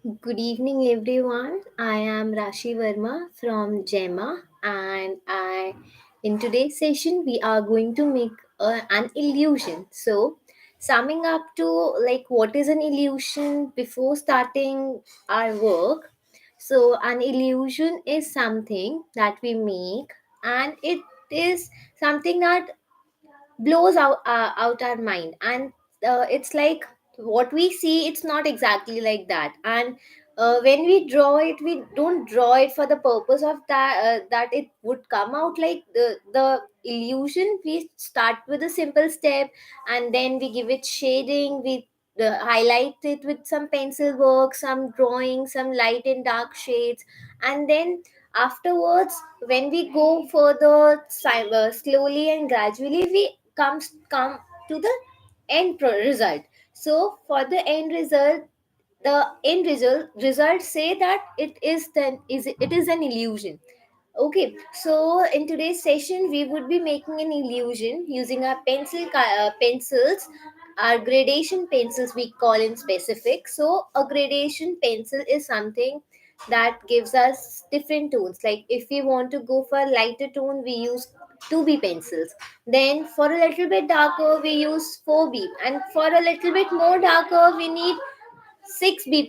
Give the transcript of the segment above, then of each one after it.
Good evening, everyone. I am Rashi Verma from GEMA, and in today's session, we are going to make an illusion. So, summing up to like what is an illusion before starting our work. So, an illusion is something that we make, and it is something that blows out our mind, and it's like what we see, it's not exactly like that. And when we draw it, we don't draw it for the purpose of that it would come out like the illusion. We start with a simple step, and then we give it shading, we highlight it with some pencil work, some drawing, some light and dark shades. And then afterwards, when we go further, slowly and gradually, we come to the result. So for the end result, the results say that it is an illusion. Okay, so in today's session, we would be making an illusion using our pencils, our gradation pencils we call in specific. So a gradation pencil is something that gives us different tones. Like if we want to go for a lighter tone, we use 2B pencils. Then for a little bit darker, we use 4B. And for a little bit more darker, we need 6B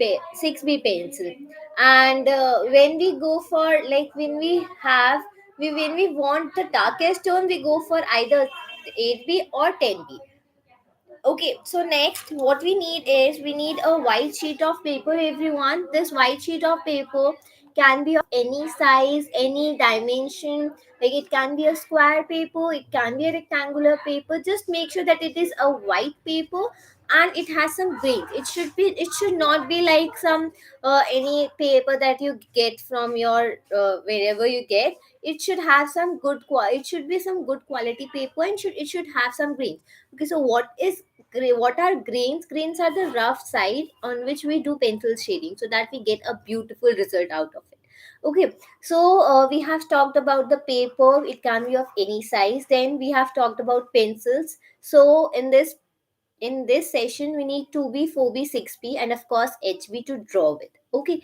pencil. And when we go for like when we want the darkest tone, we go for either 8B or 10B. Okay, so next, what we need is we need a white sheet of paper, everyone. This white sheet of paper can be of any size, any dimension. Like it can be a square paper, it can be a rectangular paper. Just make sure that it is a white paper and it has some grains. It should not be like some any paper that you get from your wherever you get. It should have some it should be some good quality paper, and it should have some grains. Okay, so what are grains? Grains are the rough side on which we do pencil shading so that we get a beautiful result out of it. Okay, so we have talked about the paper, it can be of any size. Then we have talked about pencils. So in this session, we need 2B, 4B, 6B, and of course HB to draw with. Okay,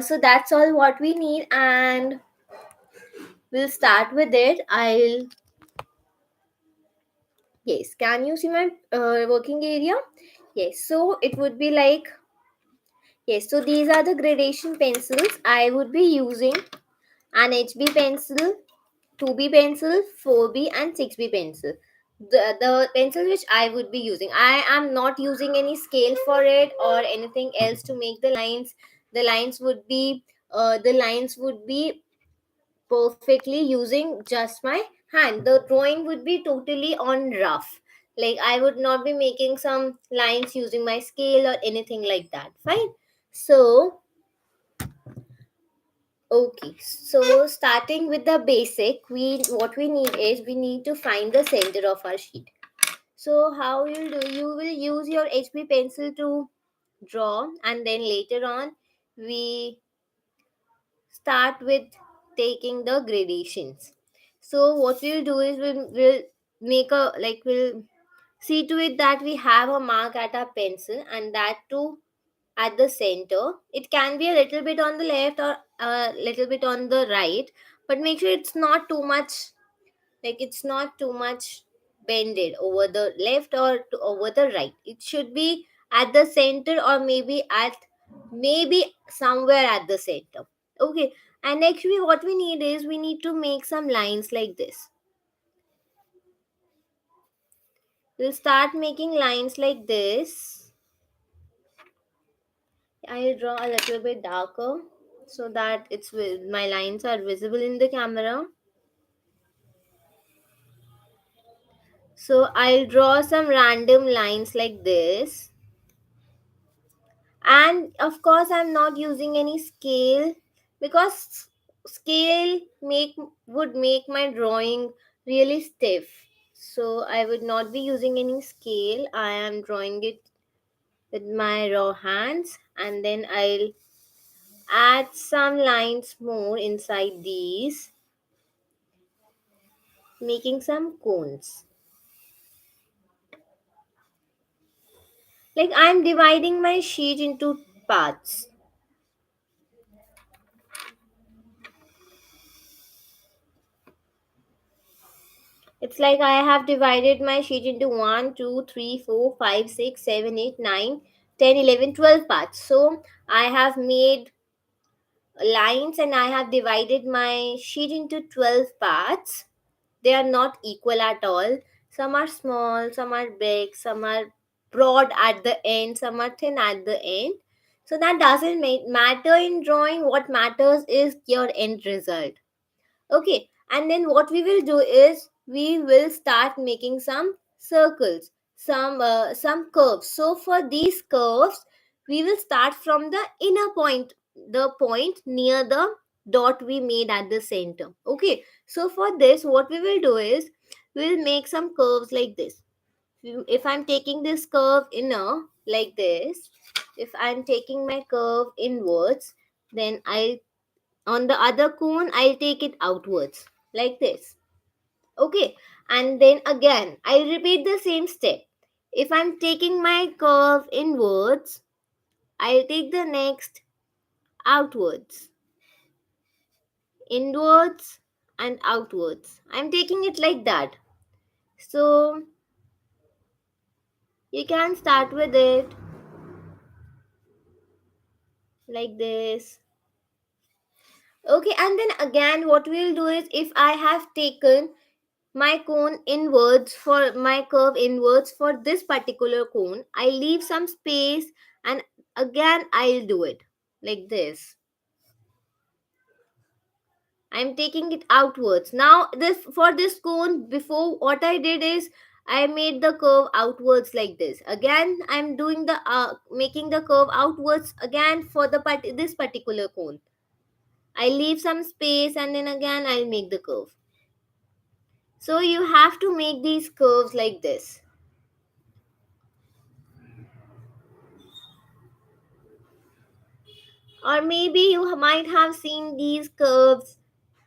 so that's all what we need, and we'll start with it. Yes, can you see my working area? Yes, so it would be like, yes, so these are the gradation pencils. I would be using an HB pencil, 2B pencil, 4B, and 6B pencil. The pencil which I would be using. I am not using any scale for it or anything else to make the lines. The lines would be perfectly using just my hand. The drawing would be totally on rough. Like I would not be making some lines using my scale or anything like that. Fine. So, okay. So starting with the basic, we what we need is we need to find the center of our sheet. So how you'll do, you will use your HB pencil to draw, and then later on we start with taking the gradations. So what we'll do is we'll make a like we'll see to it that we have a mark at our pencil, and that too at the center. It can be a little bit on the left or a little bit on the right, but make sure it's not too much bended over the left or over the right. It should be at the center, or maybe somewhere at the center. Okay, and actually what we need is we need to make some lines like this. We'll start making lines like this. I'll draw a little bit darker so that my lines are visible in the camera. So I'll draw some random lines like this. And of course I'm not using any scale, because scale make would make my drawing really stiff. So I would not be using any scale. I am drawing it with my raw hands, and then I'll add some lines more inside these, making some cones. Like I'm dividing my sheet into parts. It's like I have divided my sheet into 1, 2, 3, 4, 5, 6, 7, 8, 9, 10, 11, 12 parts. So I have made lines and I have divided my sheet into 12 parts. They are not equal at all. Some are small, some are big, some are broad at the end, some are thin at the end. So that doesn't matter in drawing. What matters is your end result. Okay, and then what we will do is we will start making some circles, some curves. So for these curves, we will start from the inner point, the point near the dot we made at the center. Okay, so for this, what we will do is we'll make some curves like this. If I'm taking this curve inner like this, if I'm taking my curve inwards, then I on the other cone I'll take it outwards like this. Okay, and then again I'll repeat the same step. If I'm taking my curve inwards, I'll take the next outwards, inwards, and outwards. I'm taking it like that. So you can start with it like this. Okay, and then again what we'll do is if I have taken my cone inwards for my curve inwards for this particular cone, I leave some space and again I'll do it like this. I'm taking it outwards. Now this for this cone, before what I did is I made the curve outwards like this. Again I'm doing the making the curve outwards again for the this particular cone. I leave some space and then again I'll make the curve. So you have to make these curves like this. Or maybe you might have seen these curves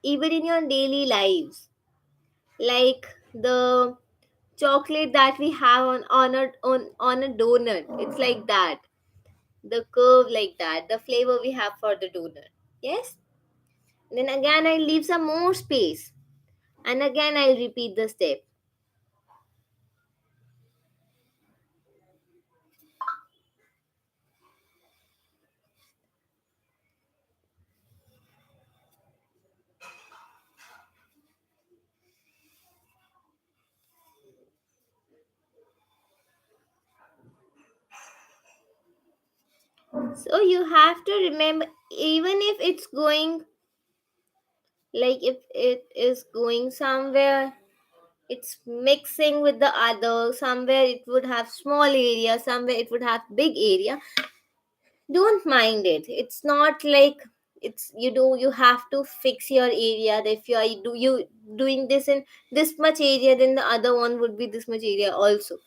even in your daily lives, like the chocolate that we have on a donut. It's like that, the curve like that, the flavor we have for the donut. Yes. Then again, I leave some more space, and again I'll repeat the step. So you have to remember, even if it's going like if it is going somewhere it's mixing with the other, somewhere it would have small area, somewhere it would have big area, don't mind it. It's not like it's you have to fix your area that if you doing this in this much area then the other one would be this much area also.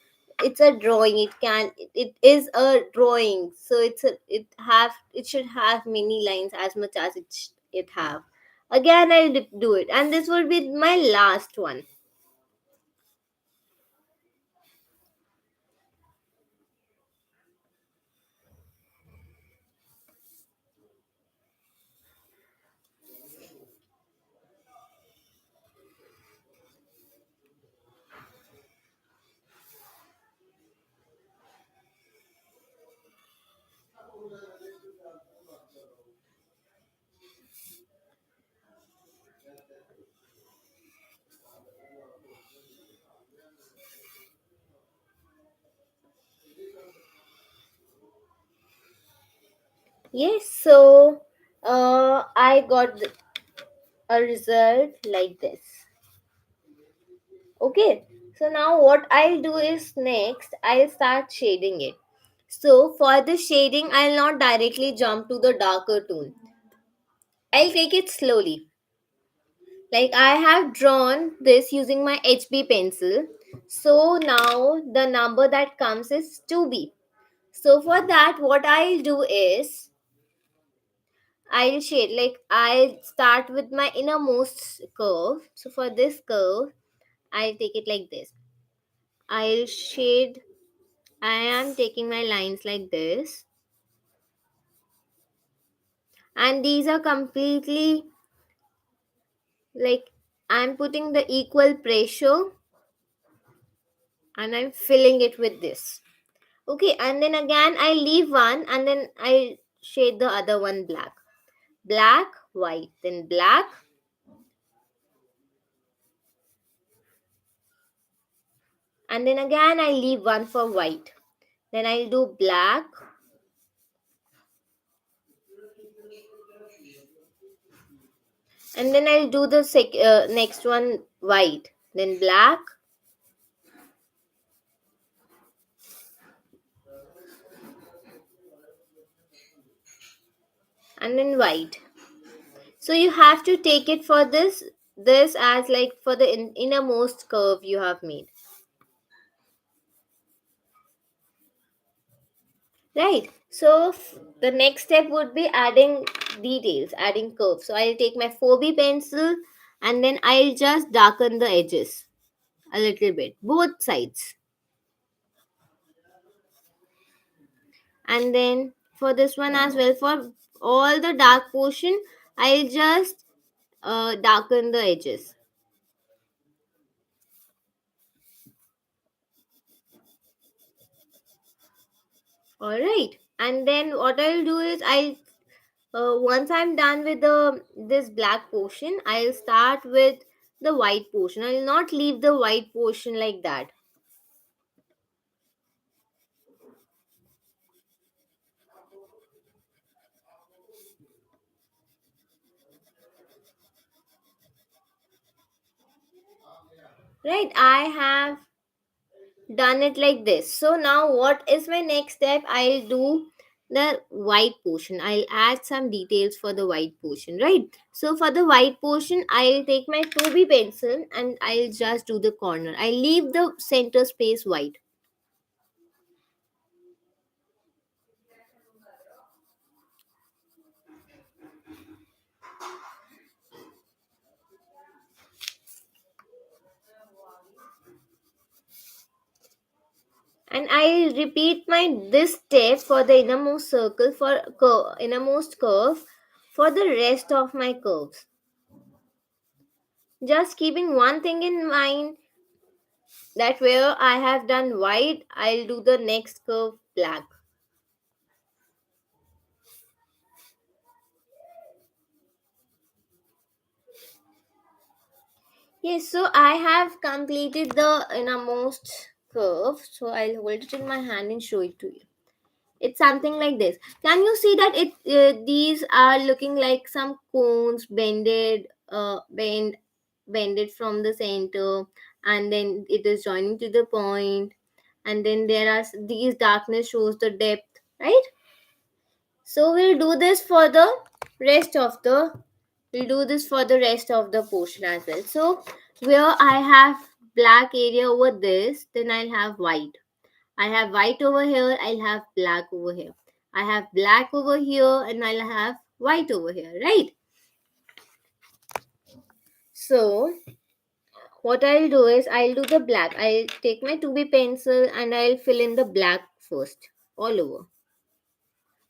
It's a drawing, it is a drawing, so it should have many lines as much as it have. Again I'll do it and this will be my last one. Yes, so I got a result like this. Okay, so now what I'll do is next I'll start shading it. So for the shading, I'll not directly jump to the darker tone. I'll take it slowly. Like I have drawn this using my HB pencil. So now the number that comes is 2B. So for that, what I'll do is I'll shade, like I'll start with my innermost curve. So for this curve, I'll take it like this. I'll shade, I am taking my lines like this. And these are completely like I'm putting the equal pressure and I'm filling it with this. Okay, and then again I leave one and then I shade the other one black. Black, white, then black, and then again I leave one for white. Then I'll do black, and then I'll do the next one white. Then black, and then white. So you have to take it for this as like for the innermost curve you have made. Right. So the next step would be adding details, adding curves. So I'll take my 4B pencil and then I'll just darken the edges a little bit, both sides. And then for this one as well, for all the dark portion, I'll just darken the edges. All right. And then what I'll do is once I'm done with the this black portion, I'll start with the white portion. I'll not leave the white portion like that. Right, I have done it like this. So now what is my next step? I'll do the white portion. I'll add some details for the white portion, right? So for the white portion, I'll take my 2B pencil and I'll just do the corner. I leave the center space white. And I'll repeat my this step for the innermost circle for innermost curve for the rest of my curves. Just keeping one thing in mind, that where I have done white, I'll do the next curve black. Yes, so I have completed the innermost curve. So I'll hold it in my hand and show it to you. It's something like this. Can you see that these are looking like some cones bended from the center, and then it is joining to the point, and then there are these darkness shows the depth, right? So we'll do this for the rest of the portion as well. So where I have black area over this, then I'll have white. I have white over here, I'll have black over here. I have black over here and I'll have white over here, right? So what I'll do is I'll do the black. I'll take my 2B pencil and I'll fill in the black first all over.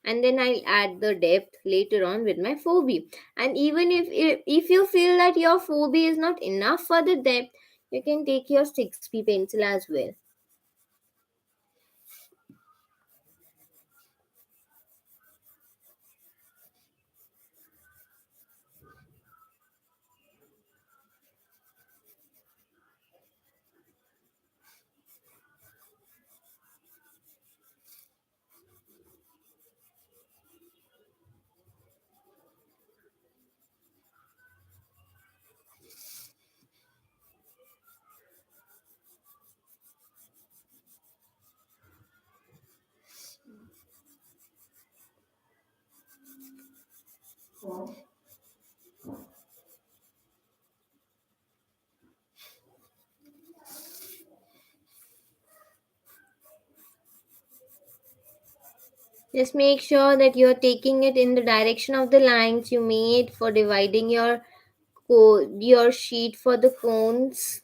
And then I'll add the depth later on with my 4B. And even if you feel that your 4B is not enough for the depth, you can take your 6B pencil as well. Just make sure that you're taking it in the direction of the lines you made for dividing your sheet for the cones,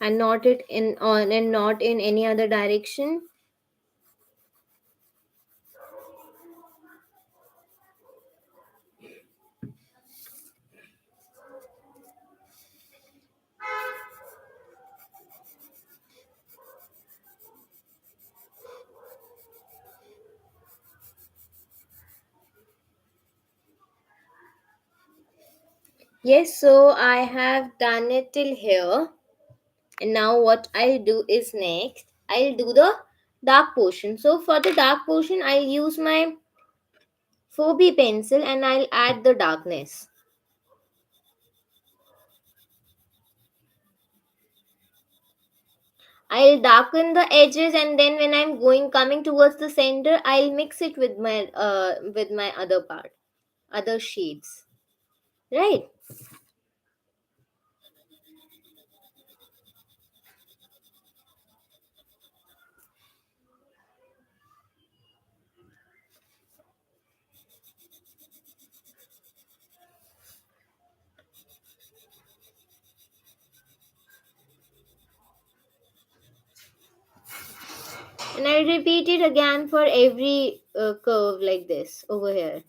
and not it in on and not in any other direction. Yes, so I have done it till here. And now what I'll do is next, I'll do the dark portion. So for the dark portion, I'll use my 4B pencil and I'll add the darkness. I'll darken the edges and then when I'm going coming towards the center, I'll mix it with my other part, other shades. Right? And I'll repeat it again for every curve like this over here.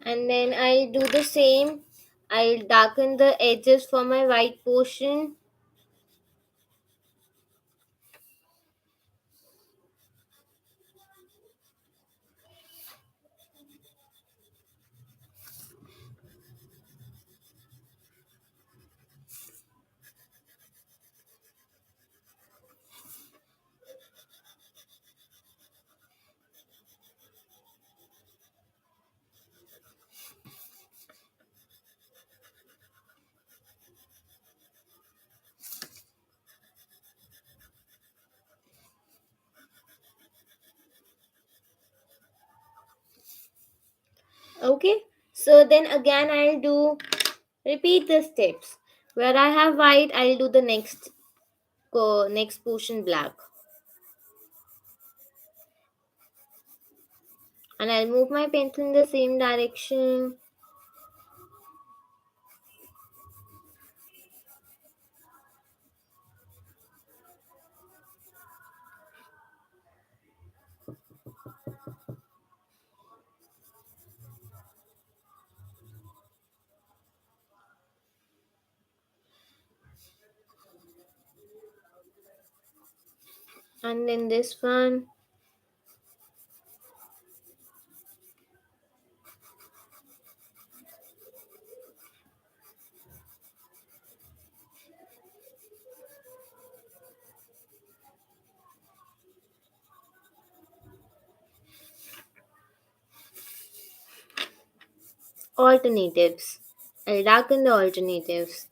And then I'll do the same. I'll darken the edges for my white portion. Okay, so then again I'll do repeat the steps. Where I have white, I'll do the next portion black, and I'll move my pencil in the same direction. And then this one, alternatives. I'll darken the alternatives.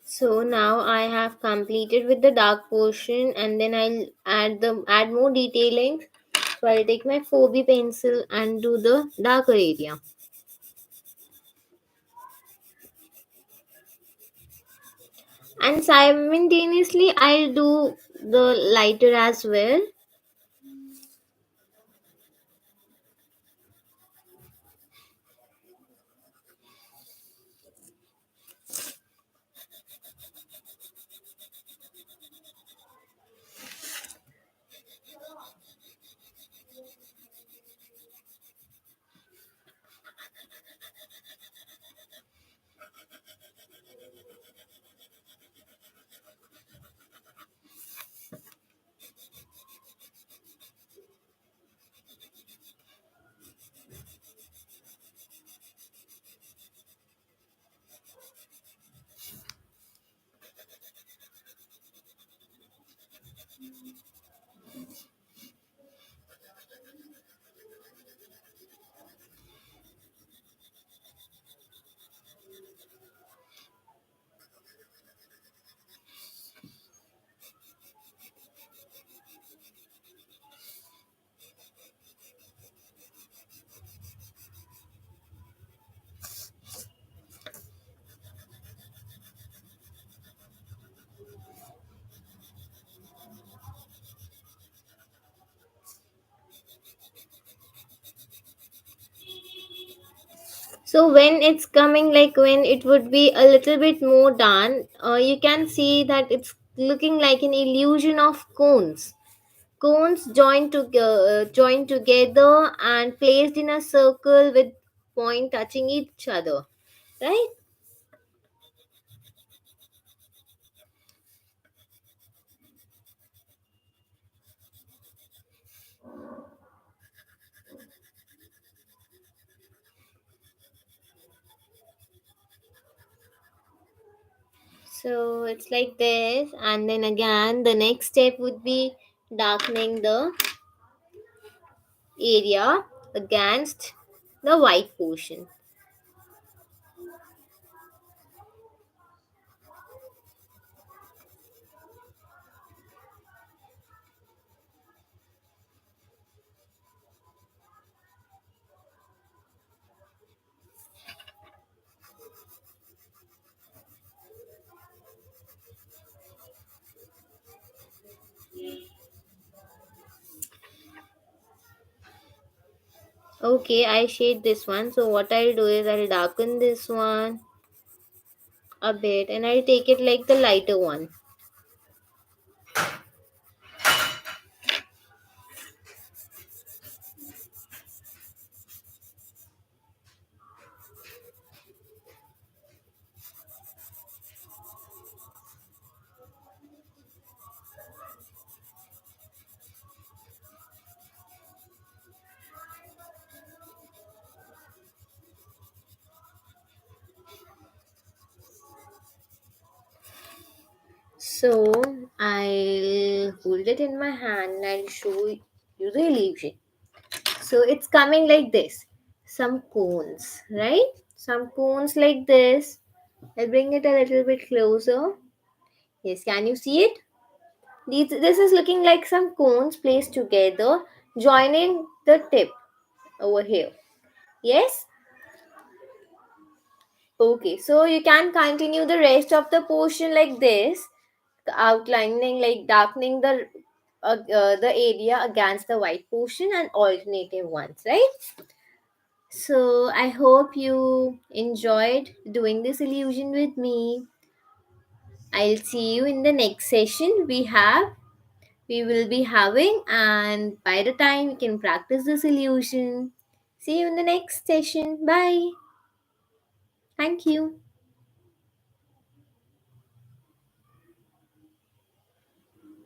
So now I have completed with the dark portion, and then I'll add more detailing. So I'll take my 4B pencil and do the darker area. And simultaneously I'll do the lighter as well. So when it's coming, like when it would be a little bit more done, you can see that it's looking like an illusion of cones. Cones joined together and placed in a circle with point touching each other, right? So it's like this, and then again, the next step would be darkening the area against the white portion. Okay, I shade this one. So what I'll do is I'll darken this one a bit and I'll take it like the lighter one. So I'll hold it in my hand and I'll show you the illusion. So it's coming like this. Some cones, right? Some cones like this. I'll bring it a little bit closer. Yes, can you see it? This is looking like some cones placed together, joining the tip over here. Yes? Okay, so you can continue the rest of the portion like this, outlining, like darkening the area against the white portion and alternative ones, right? So I hope you enjoyed doing this illusion with me. I'll see you in the next session we will be having, and by the time you can practice this illusion. See you in the next session. Bye. Thank you.